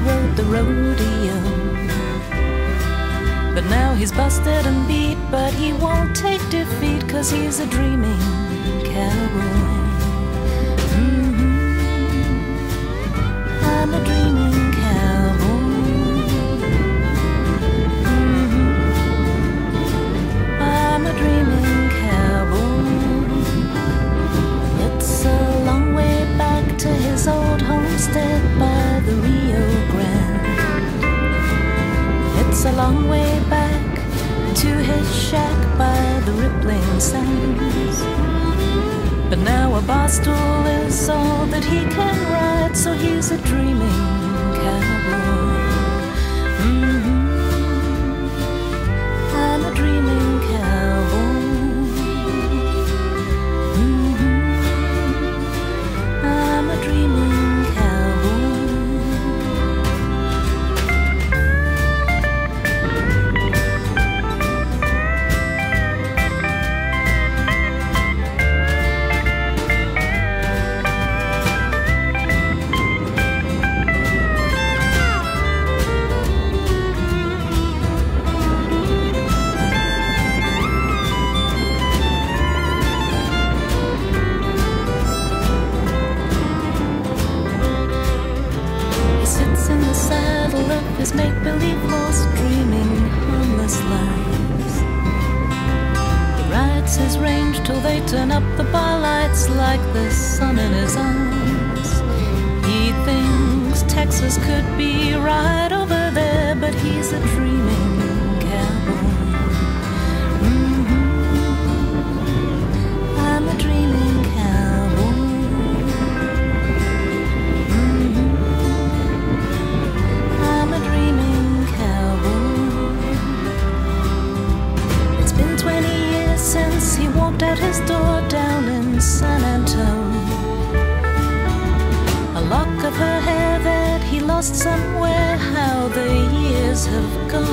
rode the rodeo. But now he's busted and beat, but he won't take defeat, 'cause he's a dreaming cowboy. I'm a dreaming cowboy. I'm a dreaming cowboy. It's a long way back to his old homestead by the Rio Grande. It's a long way back to his shack by the rippling sands. But now a bar stool is all that he can ride, so he's a dreaming cowboy. I'm a dreaming cowboy. I'm a dreaming cowboy. His make-believe horse, dreaming harmless lives. He rides his range till they turn up the bar lights like the sun in his arms. He thinks Texas could be right over there, but he's a dreaming cowboy. I'm a dreaming cowboy. I'm a dreaming cowboy. It's been 20 years since he walked out his door down in San Antone. A lock of her hair that he lost somewhere, how the years have gone.